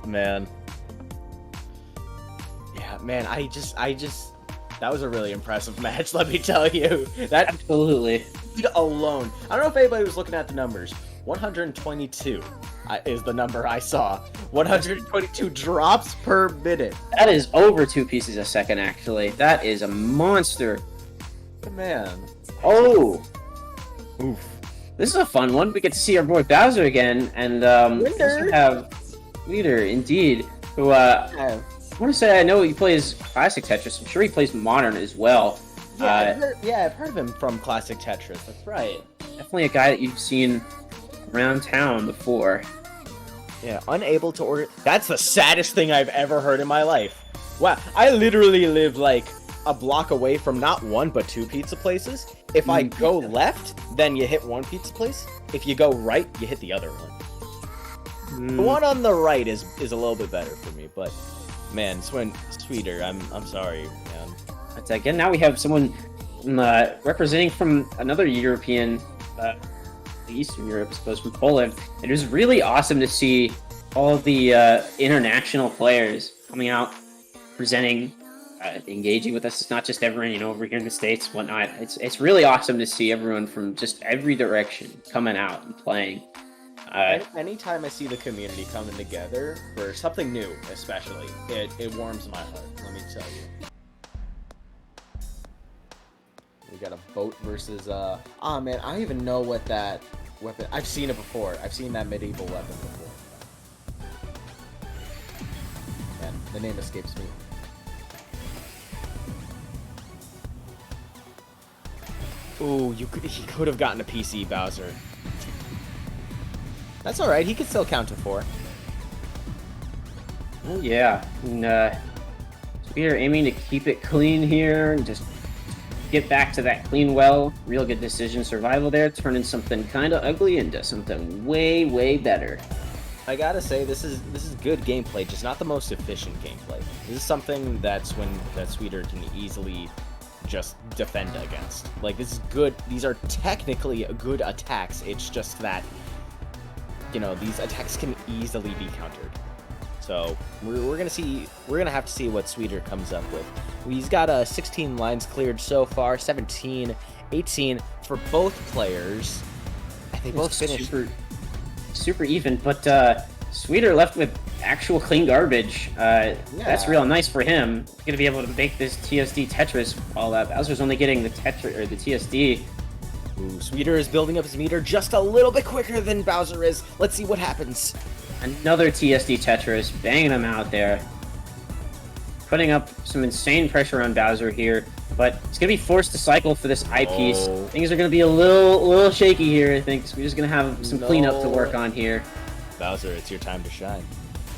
man. Yeah, man, that was a really impressive match, let me tell you. That Absolutely. alone. I don't know if anybody was looking at the numbers. 122 is the number I saw. 122 drops per minute. That is over 2 pieces a second, actually. That is a monster. Man. Oh! Oof. This is a fun one. We get to see our boy Bowser again, and we also have Swidr, indeed, who I want to say I know he plays classic Tetris. I'm sure he plays modern as well. Yeah, I've heard of him from classic Tetris. That's right. Definitely a guy that you've seen around town before. Yeah, unable to order. That's the saddest thing I've ever heard in my life. Wow, I literally live like a block away from not one but 2 pizza places. If I go left, then you hit one pizza place. If you go right, you hit the other one. The one on the right is a little bit better for me, but man, Swidr, I'm sorry, man. But again, now we have someone representing from another European, Eastern Europe, I suppose, from Poland. It was really awesome to see all of the international players coming out, presenting, engaging with us. It's not just everyone, over here in the States, whatnot. It's really awesome to see everyone from just every direction coming out and playing. Anytime I see the community coming together for something new, especially, it warms my heart, let me tell you. We got a boat versus, oh man, I don't even know what that weapon, I've seen it before. I've seen that medieval weapon before. And the name escapes me. Ooh, he could have gotten a PC, Bowser. That's alright, he could still count to 4. Oh yeah, and so we are aiming to keep it clean here and just get back to that clean well. Real good decision survival there, turning something kind of ugly into something way, way better. I gotta say, this is good gameplay, just not the most efficient gameplay. This is something that Swidr can easily just defend against. Like, this is good. These are technically good attacks. It's just that, these attacks can easily be countered. So we're gonna have to see what Swidr comes up with. He's got 16 lines cleared so far, 17, 18 for both players. They both finished super even, but Swidr left with actual clean garbage. That's real nice for him. He's gonna be able to make this TSD Tetris while Bowser's only getting the TSD. Ooh, Swidr is building up his meter just a little bit quicker than Bowser is. Let's see what happens. Another TSD Tetris, banging him out there. Putting up some insane pressure on Bowser here, but he's going to be forced to cycle for this eyepiece. Things are going to be a little shaky here, I think. So we're just going to have some cleanup to work on here. Bowser, it's your time to shine.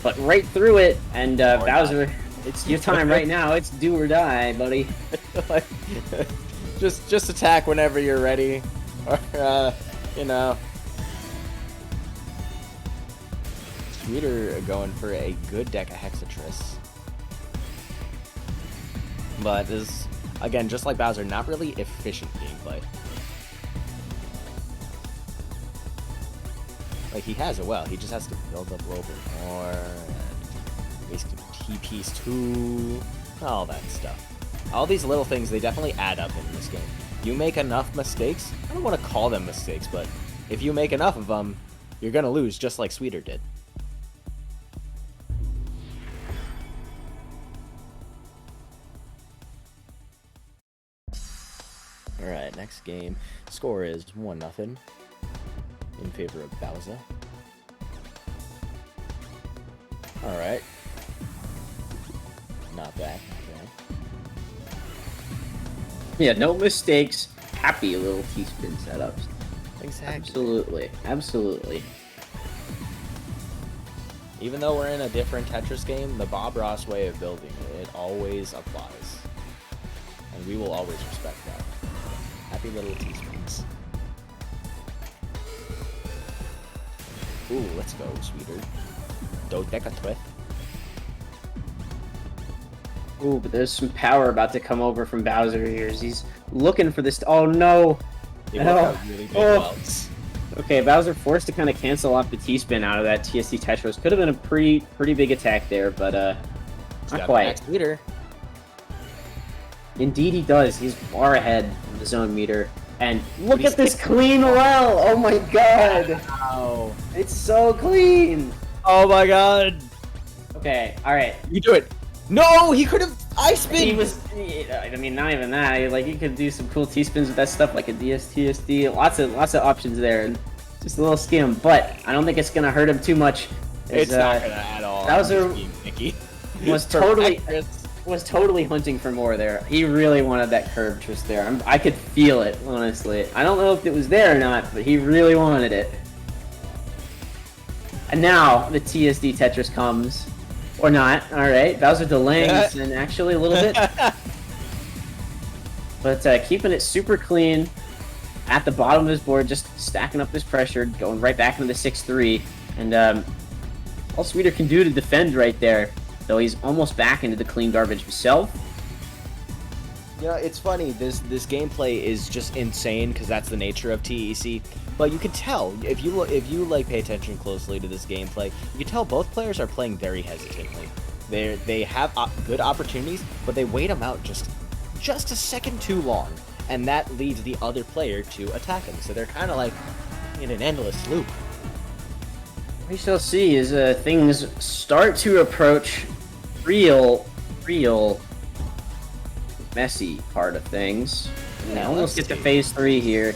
But right through it, and Bowser, it's your time right now. It's do or die, buddy. just attack whenever you're ready. Or, Swidr going for a good deck of Hexatris. But this, again, just like Bowser, not really efficient gameplay. Like, he has it well. He just has to build up a little bit more. And basically T-piece 2. All that stuff. All these little things, they definitely add up in this game. You make enough mistakes. I don't want to call them mistakes, but if you make enough of them, you're going to lose, just like Swidr did. Alright, next game. Score is 1-0 in favor of Bowser. Alright. Not bad. Yeah, no mistakes. Happy little T-spin setups. Exactly. Absolutely. Even though we're in a different Tetris game, the Bob Ross way of building it always applies. And we will always respect that. Happy little teaspoons. Ooh, let's go, Swidr. Dodecatwith. Ooh, but there's some power about to come over from Bowser here as he's looking for this. Oh no! They both have really big welts. Okay, Bowser forced to kind of cancel off the T-spin out of that TSD Tetris. Could have been a pretty big attack there, but not quite. Meter. Indeed he does. He's far ahead of the zone meter. And look at this clean well! Oh my god! Wow. It's so clean! Oh my god! Okay, alright. You do it! No! He could have ice spin! He was... I mean, not even that. Like, you could do some cool T-spins with that stuff, like a DSTSD. Lots of options there. Just a little skim, but I don't think it's gonna hurt him too much. It's not gonna at all. Bowser was totally hunting for more there. He really wanted that curve twist there. I could feel it, honestly. I don't know if it was there or not, but he really wanted it. And now the TSD Tetris comes. Or not. Alright, Bowser delaying this and actually a little bit. But keeping it super clean at the bottom of his board, just stacking up this pressure, going right back into the 6-3. And all Swidr can do to defend right there, though he's almost back into the clean garbage himself. You know, it's funny, this gameplay is just insane because that's the nature of TEC. But you can tell if you like pay attention closely to this gameplay, you can tell both players are playing very hesitantly. They have good opportunities, but they wait them out just a second too long, and that leads the other player to attack them. So they're kind of like in an endless loop. We shall see as things start to approach real messy part of things. And almost get to phase 3 here.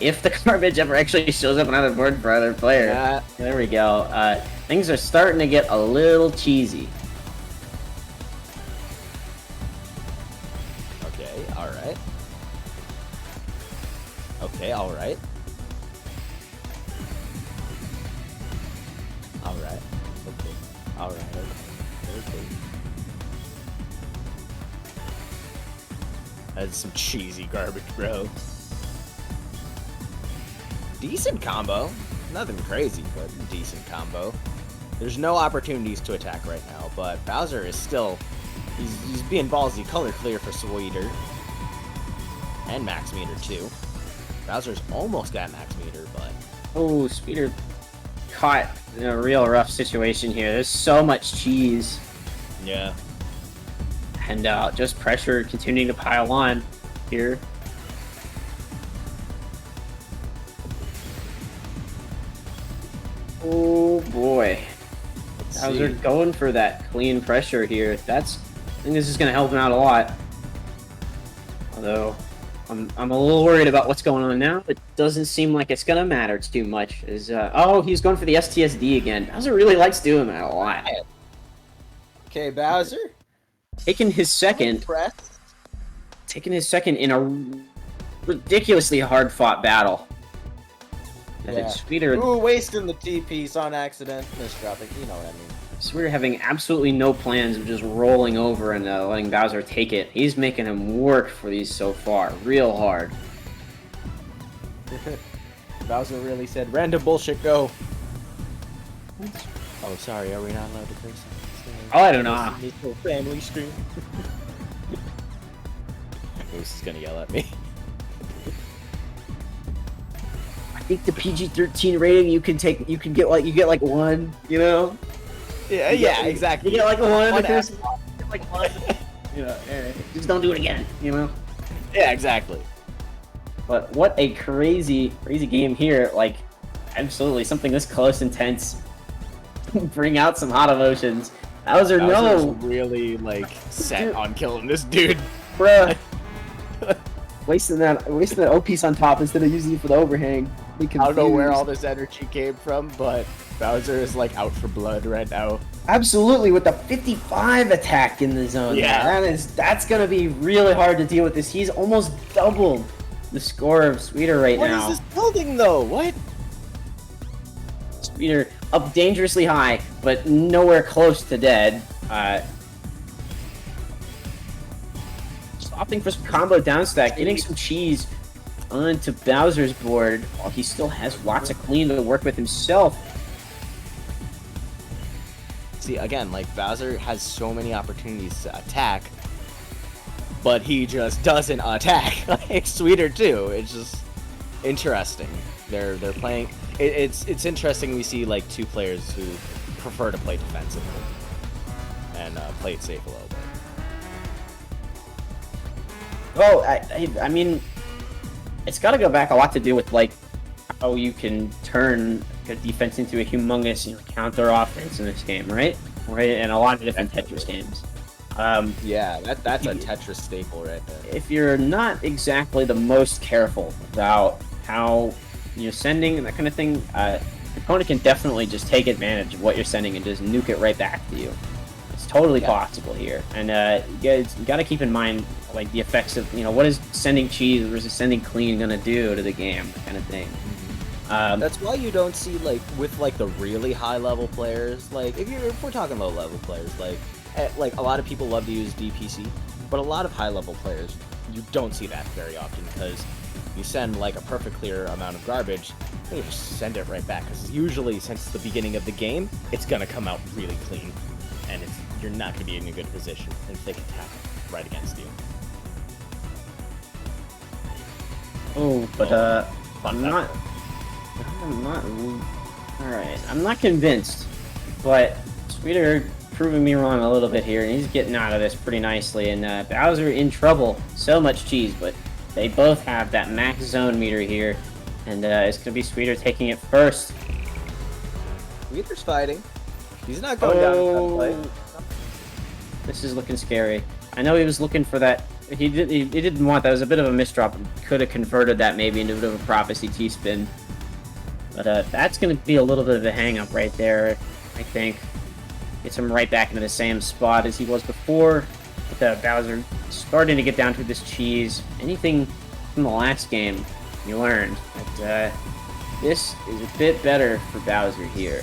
If the garbage ever actually shows up on the board for other player. There we go. Things are starting to get a little cheesy. Okay, alright. Okay, alright. Alright. Okay. Alright, okay. That's some cheesy garbage, bro. Decent combo. Nothing crazy, but decent combo. There's no opportunities to attack right now, but Bowser is still... He's being ballsy. Color clear for Swidr. And max meter, too. Bowser's almost got max meter, but... Oh, Swidr caught in a real rough situation here. There's so much cheese. Yeah. And just pressure continuing to pile on here. Oh boy. Bowser going for that clean pressure here. I think this is going to help him out a lot. Although, I'm a little worried about what's going on now. It doesn't seem like it's going to matter too much. Oh, he's going for the STSD again. Bowser really likes doing that a lot. Okay, Bowser. Taking his second in a ridiculously hard-fought battle. Yeah. Swidr, Ooh, wasting the T-piece on accident. Misdropping, you know what I mean. Swidr having absolutely no plans of just rolling over and letting Bowser take it. He's making him work for these so far, real hard. Bowser really said, random bullshit, go. Oh, sorry, are we not allowed to curse? Oh, I don't know. This whole family stream. Moose is gonna yell at me. I think the PG-13 rating you can get like 1, you know? Yeah, exactly. You get like 1. One Get like 1. You know, just don't do it again, you know? Yeah, exactly. But what a crazy game here. Like, absolutely, something this close and tense. Bring out some hot emotions. Bowser's really, like, set on killing this dude. Bruh. wasting that O piece on top instead of using it for the overhang. I don't know where all this energy came from, but Bowser is, like, out for blood right now. Absolutely, with the 55 attack in the zone. Yeah. That's gonna be really hard to deal with this. He's almost doubled the score of Swidr right now. What is this building, though? What? Swidr up dangerously high, but nowhere close to dead. Just opting for some combo downstack, getting some cheese onto Bowser's board while he still has lots of clean to work with himself. See, again, like, Bowser has so many opportunities to attack, but he just doesn't attack. Like, Swidr, too. It's just interesting. They're playing. It's interesting. We see like two players who prefer to play defensively and play it safe a little bit. Well, I mean, it's got to go back a lot to do with like how you can turn a defense into a humongous counter offense in this game, right? Right, and a lot of different Tetris games. Yeah, that's a Tetris staple right there. If you're not exactly the most careful about how you're sending and that kind of thing, the opponent can definitely just take advantage of what you're sending and just nuke it right back to you. It's totally possible here, and you got to keep in mind like the effects of what is sending cheese versus sending clean gonna do to the game, that kind of thing. That's why you don't see with the really high level players, like if we're talking low level players, like a lot of people love to use DPC, but a lot of high level players you don't see that very often because you send like a perfect clear amount of garbage and you just send it right back because usually since the beginning of the game it's gonna come out really clean and you're not gonna be in a good position if they can tap right against you. Oh, but I'm not. All right, I'm not convinced, but Swidr proving me wrong a little bit here, and he's getting out of this pretty nicely. And Bowser in trouble. So much cheese, but they both have that max zone meter here, and it's gonna be Swidr taking it first. Swidr's fighting. He's not going down to play. This is looking scary. I know he was looking for that. He didn't want that. It was a bit of a misdrop. Could have converted that maybe into a bit of a prophecy T-spin. But that's going to be a little bit of a hang-up right there, I think. Gets him right back into the same spot as he was before. With Bowser starting to get down to this cheese. Anything from the last game you learned that this is a bit better for Bowser here.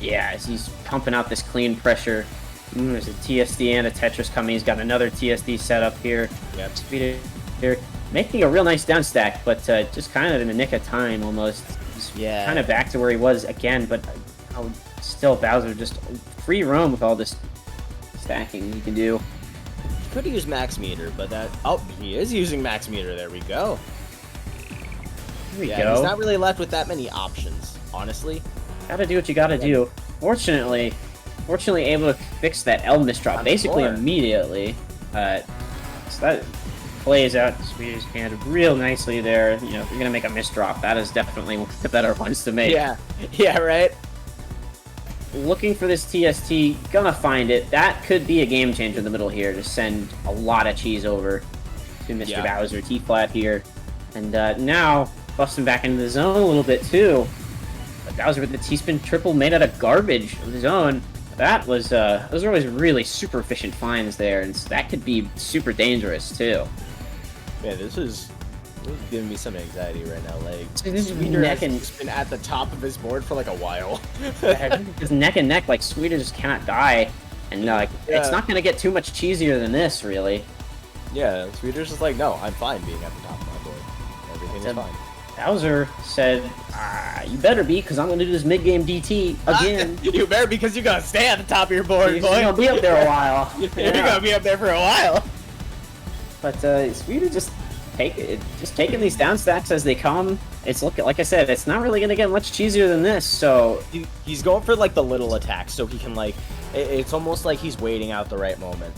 Yeah, as he's pumping out this clean pressure. There's a TSD and a Tetris coming. He's got another TSD set up here. Yep. Speed here. Making a real nice down stack, but just kind of in the nick of time almost. Yeah. Kind of back to where he was again, but still Bowser just free roam with all this stacking he can do. He could use max meter, but he is using max meter. There we go. There we go. He's not really left with that many options, honestly. Gotta do what you gotta do. Fortunately able to fix that L misdrop basically immediately. So that plays out Swidr's hand real nicely there. If you're gonna make a misdrop, that is definitely one of the better ones to make. Yeah, right. Looking for this TST, gonna find it. That could be a game changer in the middle here to send a lot of cheese over to Mr. Bowser. T-flat here, and now busting back into the zone a little bit too. But Bowser with the T-spin triple made out of garbage of his own. That was those are always really super efficient finds there, and so that could be super dangerous too. Yeah, this is giving me some anxiety right now. Like, Swidr has been at the top of his board for like a while. Just neck and neck, like Swidr just cannot die, and it's not gonna get too much cheesier than this, really. Yeah, Swidr's just like, no, I'm fine being at the top of my board. Everything is fine. Bowser said, you better be, because I'm going to do this mid-game DT again. You better be, because you're going to stay at the top of your board, boy. You're going to be up there a while. You're going to be up there for a while. But Swidr just taking these down stacks as they come. It's like I said, it's not really going to get much cheesier than this, so... He's going for, like, the little attacks, so he can, like... It's almost like he's waiting out the right moment.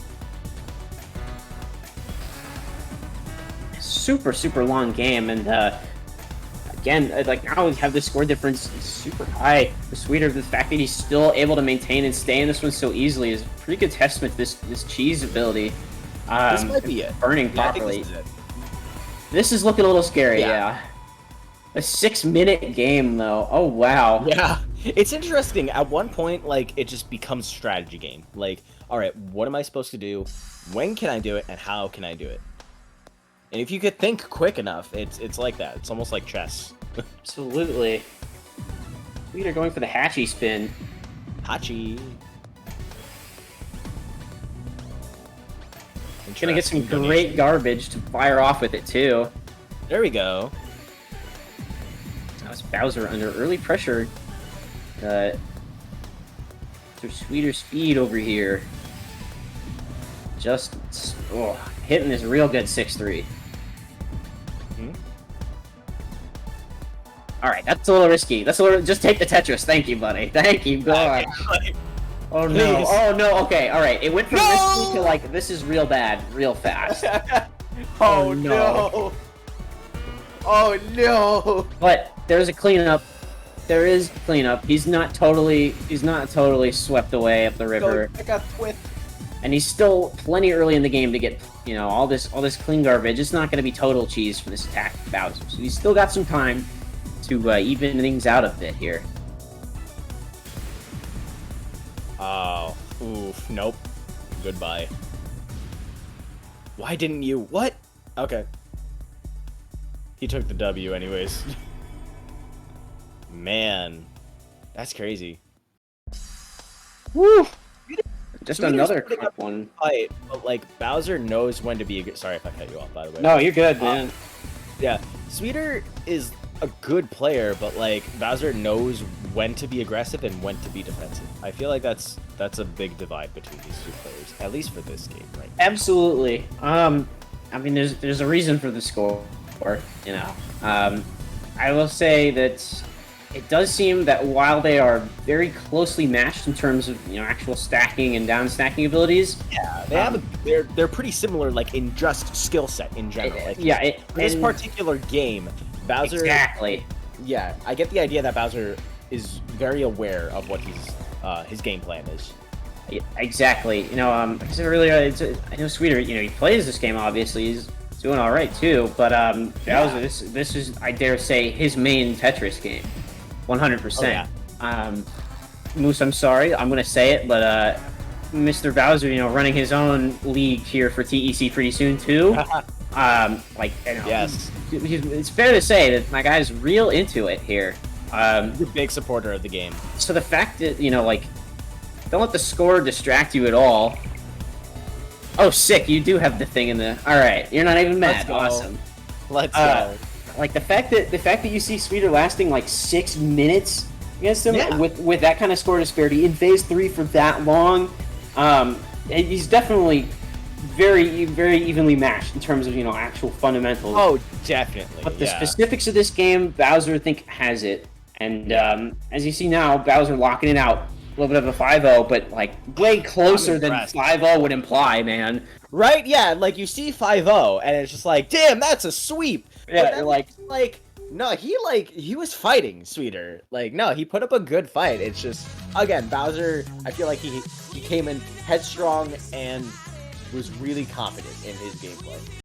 Super, super long game, and, again, like now we have the score difference super high for Swidr. The fact that he's still able to maintain and stay in this one so easily is a pretty good testament to this cheese ability. This might be it. Burning properly. This is looking a little scary, yeah. A 6-minute game, though. Oh, wow. Yeah. It's interesting. At one point, like, it just becomes strategy game. Like, all right, what am I supposed to do? When can I do it? And how can I do it? And if you could think quick enough, it's like that. It's almost like chess. Absolutely. Swidr going for the Hachi spin. Hachi. Gonna get some great garbage to fire off with it, too. There we go. That was Bowser under early pressure. Through Swidr speed over here. Just hitting this real good 6-3. All right, that's a little risky. That's a little. Just take the Tetris. Thank you, buddy. Thank you, God. Oh no! Please. Oh no! Okay, all right. It went from No! risky to like this is real bad, real fast. Oh no. no! Oh no! But there's a cleanup. There is cleanup. He's not totally swept away up the river, I got twist. and he's still plenty early in the game to get all this clean garbage. It's not going to be total cheese for this attack, Bowser. So he's still got some time to even things out a bit here. Oh, oof, nope. Goodbye. Why didn't you? What? Okay. He took the W anyways. Man, that's crazy. Woo! Just Swidr's another putting quick up one. Fight, but like Bowser knows when to be. Sorry if I cut you off, by the way. No, you're good, man. Yeah, Swidr is a good player, but like Bowser knows when to be aggressive and when to be defensive. I feel like that's a big divide between these two players, at least for this game, right? Absolutely. I mean, there's a reason for the score, you know. I will say that it does seem that while they are very closely matched in terms of actual stacking and down stacking abilities, Yeah, they have they're pretty similar, like in just skill set in general. Like, yeah, in this particular game, Bowser. exactly. Yeah, I get the idea that Bowser is very aware of what his game plan is. Yeah, exactly. Like I said earlier, I know Swidr. He plays this game. Obviously, he's doing all right too. But Bowser, this is, I dare say, his main Tetris game. 100%. Moose, I'm sorry, I'm gonna say it, but Mr. Bowser, running his own league here for TEC pretty soon too. Yes, it's fair to say that my guy's real into it here. he's a big supporter of the game. So the fact that don't let the score distract you at all. Oh, sick! You do have the thing in the. All right, you're not even mad. Awesome. Let's go. Like the fact that you see Swidr lasting like 6 minutes against him with that kind of score disparity in phase 3 for that long, he's definitely very, very evenly matched in terms of actual fundamentals. Oh, definitely. But the specifics of this game, Bowser I think has it, and as you see now, Bowser locking it out. A little bit of a 5-0, but like way closer than 5-0 would imply, man. Right? Yeah, like you see 5-0, and it's just like, damn, that's a sweep. Yeah, you're like, no, he was fighting Swidr. Like, no, he put up a good fight. It's just, again, Bowser, I feel like he came in headstrong and was really confident in his gameplay.